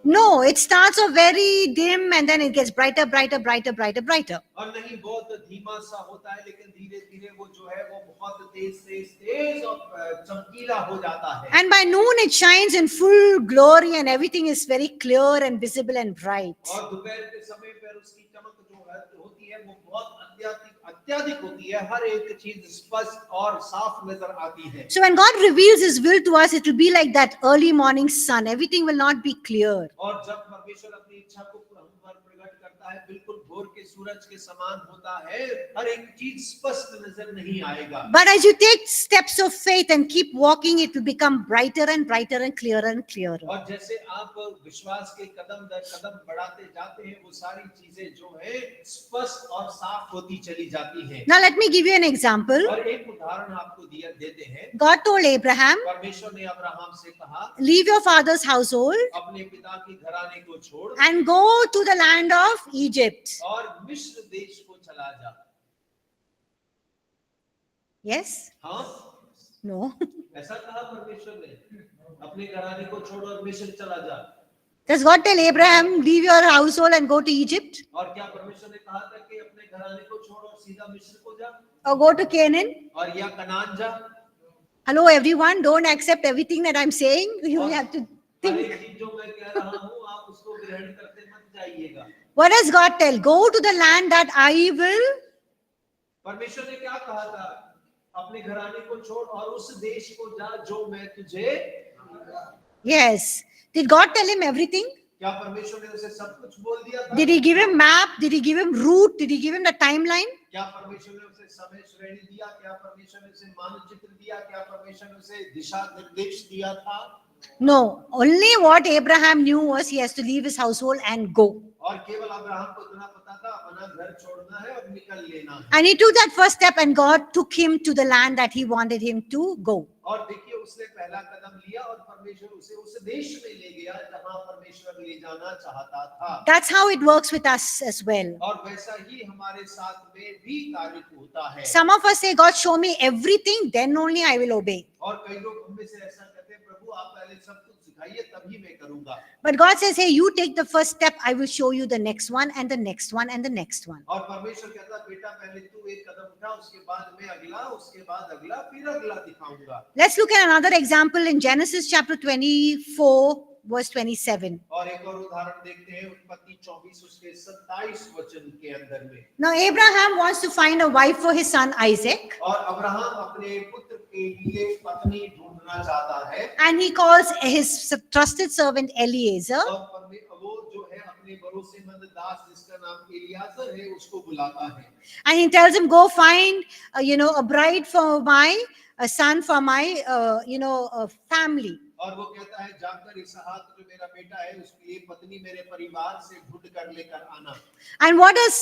No, it starts off very dim and then it gets brighter, brighter, brighter, brighter, brighter. और नहीं बहुत धीमा सा होता है लेकिन धीरे धीरे वो जो है वो बहुत तेज तेज तेज और चमकीला हो जाता है And by noon, it shines in full glory and everything is very clear and visible and bright. और दोपहर के समय पर उसकी चमक जो है होती है वो बहुत अत्यधिक होती है हर एक चीज स्पष्ट और साफ नजर आती है So when God reveals His will to us, it will be like that early morning sun. Everything will not be clear. और जब परमेश्वर अपनी इच्छा को हम पर प्रकट करता है बिल्कुल भोर के सूरज के समान होता है हर एक चीज स्पष्ट नजर नहीं आएगा But as you take steps of faith and keep walking, it will become brighter and brighter and clearer and clearer. और जैसे आप विश्वास के कदम दर कदम बढ़ाते जाते हैं वो सारी चीजें जो है स्पष्ट और साफ होती चली जाती हैं Now let me give you an example. और एक उदाहरण आपको दिया देते हैं God told Abraham, परमेश्वर ने अब्राहम से कहा leave your father's household अपने पिता की घराने को छोड़ and go to the land of Egypt. और मिस्र देश को चला जा Yes? हाँ No? ऐसा कहा परमेश्वर ने अपने घराने को छोड़ और मिस्र चला जा Does God tell Abraham, leave your household and go to Egypt? और क्या परमेश्वर ने कहा था कि अपने घराने को छोड़ और सीधा मिस्र को जा Or go to Canaan? और या कनान जा Hello, everyone. Don't accept everything that I'm saying. You have to her think. एक चीज जो मैं कह रहा हूँ आप उसको ग्रहण करते मत जाइएगा What does God tell? Go to the land that I will. परमेश्वर ने क्या कहा था अपने घराने को छोड़ और उस देश को जा जो मैं तुझे Yes. Did God tell him everything? क्या परमेश्वर ने उसे सब कुछ बोल दिया था Did he give him map? Did he give him route? Did he give him the timeline? क्या परमेश्वर ने उसे समय श्रेणी दिया क्या परमेश्वर ने उसे मानचित्र दिया क्या परमेश्वर ने उसे दिशा निर्देश दिया था No. Only what Abraham knew was he has to leave his household and go. और केवल अब्राहम को इतना पता था अपना घर छोड़ना है और निकल लेना है And he took that first step and God took him to the land that he wanted him to go. और देखिए उसने पहला कदम लिया और परमेश्वर उसे उस देश में ले गया जहां परमेश्वर ले जाना चाहता था That's how it works with us as well. और वैसा ही हमारे साथ में भी कार्य होता है Some of us say, God, show me everything, then only I will obey. और कई लोग हम में से ऐसा कहते हैं प्रभु आप पहले सब कुछ सिखाइए तभी मैं करूंगा But God says, hey, you take the first step, I will show you the next one and the next one and the next one. और परमेश्वर कहता है बेटा पहले तू एक कदम उठा उसके बाद मैं अगला उसके बाद अगला फिर अगला दिखाऊंगा Let's look at another example in Genesis chapter 24, verse 27. और एक और उदाहरण देखते हैं उत्पत्ति 24 उसके 27 वचन के अंदर में Now, Abraham wants to find a wife for his son Isaac, और अब्राहम अपने पुत्र के लिए पत्नी ढूंढना चाहता है and he calls his trusted servant Eliezer. और वो जो है अपने भरोसेमंद दास जिसका नाम एलियाजर है उसको बुलाता है And he tells him, go find, a bride for my son, for my, family. और वो कहता है जाकर इसहाक जो मेरा बेटा है उसके लिए पत्नी मेरे परिवार से ढूंढ कर लेकर आना And what does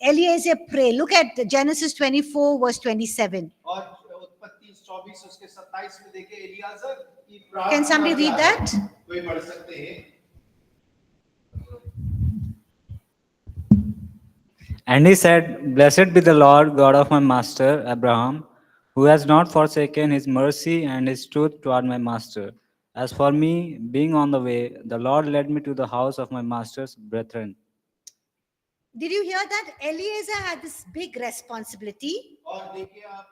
Eliezer pray? Look at Genesis 24, verse 27. और उत्पत्ति 24 उसके 27 में देखे एलियाजर की Can प्रार्थना somebody read क्या है? that? कोई पढ़ सकते हैं And he said, Blessed be the Lord God of my master Abraham, who has not forsaken his mercy and his truth toward my master. As for me, being on the way, the Lord led me to the house of my master's brethren. Did you hear that? Eliezer had this big responsibility. और देखिए आप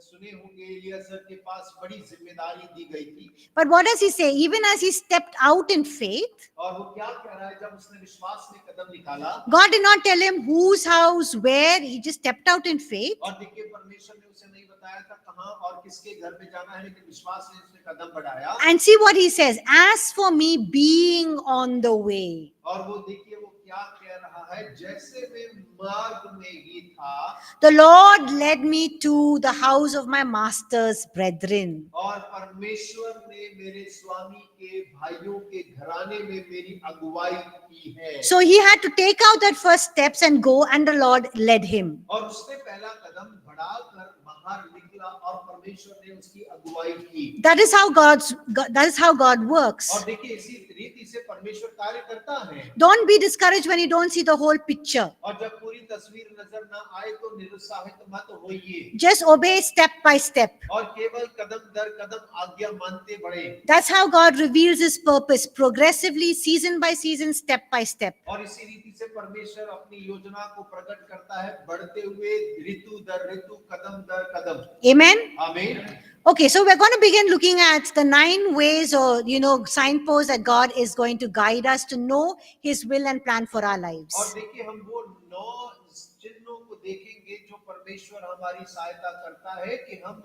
सुने होंगे Eliezer के पास बड़ी जिम्मेदारी दी गई थी। But what does he say? Even as he stepped out in faith, और वो क्या कह रहा है जब उसने विश्वास में कदम निकाला, God did not tell him whose house, where. He just stepped out in faith. और देखिए परमेश्वर ने उसे नहीं बताया था कहाँ और किसके घर में जाना है, लेकिन विश्वास ने उसने कदम बढ़ाया। And see what he says. As for me being on the way. और वो देखिए वो क्या कह रहा है, जैसे मैं मार्ग में ही था, The Lord led me to the house of my master's brethren. और परमेश्वर ने मेरे स्वामी के भाइयों के घराने में मेरी अगुवाई की है। So he had to take out that first steps and go, and the Lord led him. और उसने पहला कदम बढ़ाकर बाहर निकला और परमेश्वर ने उसकी अगुवाई की। That is how God works. और देखिए इसी रीति से परमेश्वर कार्य करता है। Don't be discouraged when you don't see the whole picture. और जब पूरी तस्वीर नजर ना आए तो निरुत्साहित मत होइए, Just obey step by step. और केवल कदम दर कदम आज्ञा मानते बढ़े। That's how God reveals his purpose progressively, season by season, step by step. और इसी रीति से परमेश्वर अपनी योजना को प्रकट करता है बढ़ते हुए ऋतु दर ऋतु, कदम दर कदम। Amen. आमीन। Okay, so we're going to begin looking at the 9 ways or, signposts that God is going to guide us to know his will and plan for our और lives. देखिए हम वो 9 चिन्हों को देखेंगे जो परमेश्वर हमारी सहायता करता है कि हम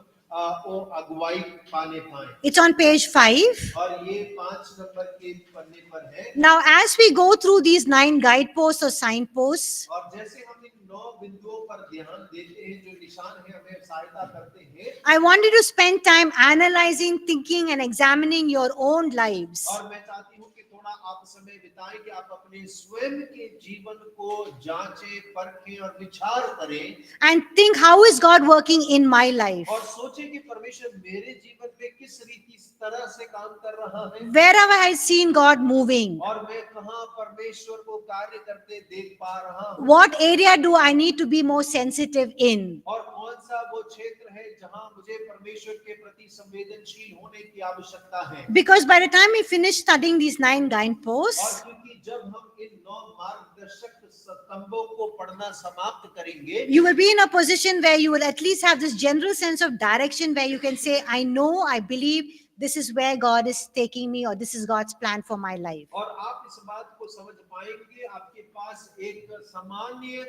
वो अगुवाई पाने पाए। It's on page 5. और ये 5 नंबर के पन्ने पर है। Now, as we go through these 9 guideposts or signposts, और जैसे हम इन 9 बिंदुओं पर ध्यान देते हैं जो निशान है हमें सहायता करते हैं, I want you to spend time analyzing, thinking, and examining your own lives. और मैं चाहती हूँ कि थोड़ा आप समय बिताएं कि आप अपने स्वयं के जीवन को जांचें, परखें और विचार करें, And think, how is God working in my life? और सोचें कि परमेश्वर मेरे जीवन पे किस रीति तरह से काम कर रहा है, Where have I seen God moving? और मैं कहाँ परमेश्वर को कार्य करते देख पा रहा हूँ, What area do I need to be more sensitive in? और कौन सा वो क्षेत्र है जहाँ मुझे परमेश्वर के प्रति संवेदनशील होने की आवश्यकता है। Because by the time we finish studying these 9 और guideposts, क्योंकि जब हम इन 9 मार्गदर्शक स्तंभों को पढ़ना समाप्त करेंगे, you will be in a position where you will at least have this general sense of direction where you can say, I know, I believe this is where God is taking me, or this is God's plan for my life. और आप इस बात को समझ पाएंगे, आपके पास एक सामान्य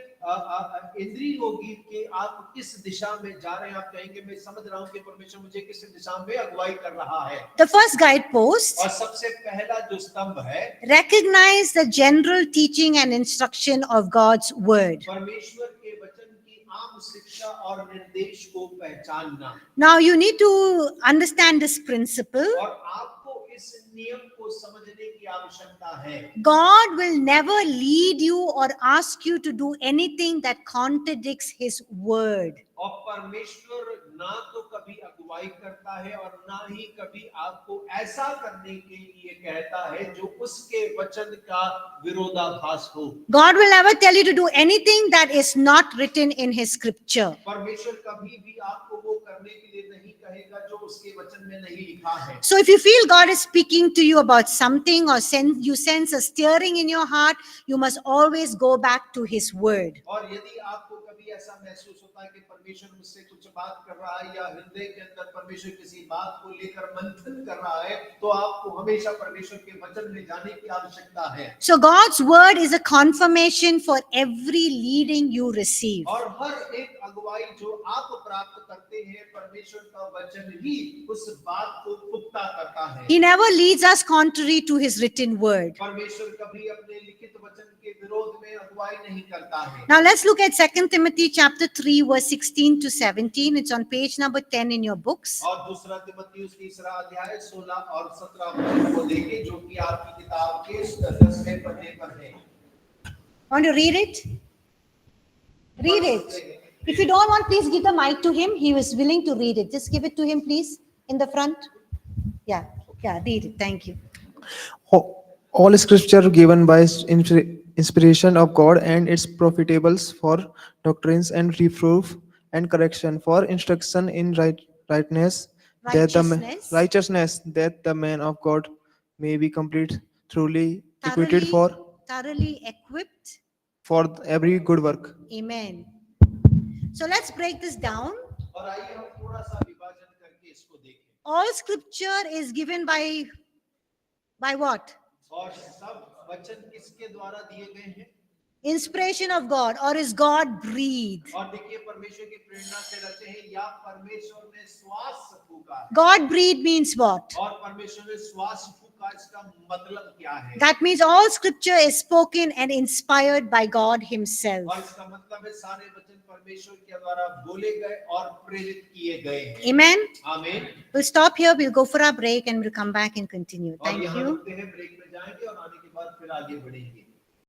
इंद्रिय होगी कि आप किस दिशा में जा रहे हैं। आप कहेंगे मैं समझ रहा हूँ कि परमेश्वर मुझे किस दिशा में अगुवाई कर रहा है। The first guidepost, और सबसे पहला जो स्तंभ है, recognize the general teaching and instruction of God's word. परमेश्वर के वचन की आम शिक्षा और निर्देश को पहचानना। Now you need to understand this principle. और आपको इस नियम को समझने की आवश्यकता है। God will never lead you or ask you to do anything that contradicts his word. और परमेश्वर ना तो कभी अगुवाई करता है और ना ही कभी आपको ऐसा करने के लिए कहता है जो उसके वचन का विरोधाभास हो। God will never tell you to do anything that is not written in his scripture. परमेश्वर कभी भी आपको वो करने के लिए नहीं कहेगा जो उसके वचन में नहीं लिखा है। So if you feel God is speaking to you about something, or you sense a stirring in your heart, you must always go back to his word. और यदि आपको कभी ऐसा महसूस होता है कि परमेश्वर मुझसे कुछ बात कर रहा है या हृदय के अंदर परमेश्वर किसी बात को लेकर मंथन कर रहा है, तो आपको हमेशा परमेश्वर के वचन में जाने की आवश्यकता है। So God's word is a confirmation for every leading you receive. और हर एक अगुवाई जो आप प्राप्त करते हैं, परमेश्वर का वचन ही उस बात को पुख्ता करता है। He never leads us contrary to his written word. परमेश्वर कभी अपने लिखित वचन के विरोध में अगुवाई नहीं करता है। Now let's look at 2 Timothy chapter 3 verse 16 to 17. It's on page number 10 in your books. और दूसरा तीमुथियुस तीसरा अध्याय 16 और 17 वचन को देखें जो कि आपकी किताब के 10वें पन्ने पर है। Want to read it? Read it. If you don't want, please give the mic to him. He was willing to read it. Just give it to him, please, in the front. Yeah, read it. Thank you. All scripture given by inspiration of God, and it's profitable for doctrines and reproof and correction, for instruction in righteousness, Righteousness. that the man of God may be complete, truly equipped Thoroughly equipped. for every good work. Amen. So let's break this down. और आइए हम थोड़ा सा विभाजन करके इसको देखें। All scripture is given by what? और सब वचन किसके द्वारा दिए गए हैं? Inspiration of God, or is God breathed? और देखिए परमेश्वर की प्रेरणा से रचे हैं या परमेश्वर ने श्वास फूका है। God breathed means what? और परमेश्वर ने श्वास फूका, इसका मतलब क्या है? That means all scripture is spoken and inspired by God Himself. और इसका मतलब है सारे वचन परमेश्वर के द्वारा बोले गए और प्रेरित किए गए हैं। Amen. आमीन। We'll stop here, we'll go for our break, and we'll come back and continue. और Thank यहाँ you. रुकते हैं, ब्रेक में जाएंगे और आने के बाद फिर आगे बढ़ेंगे।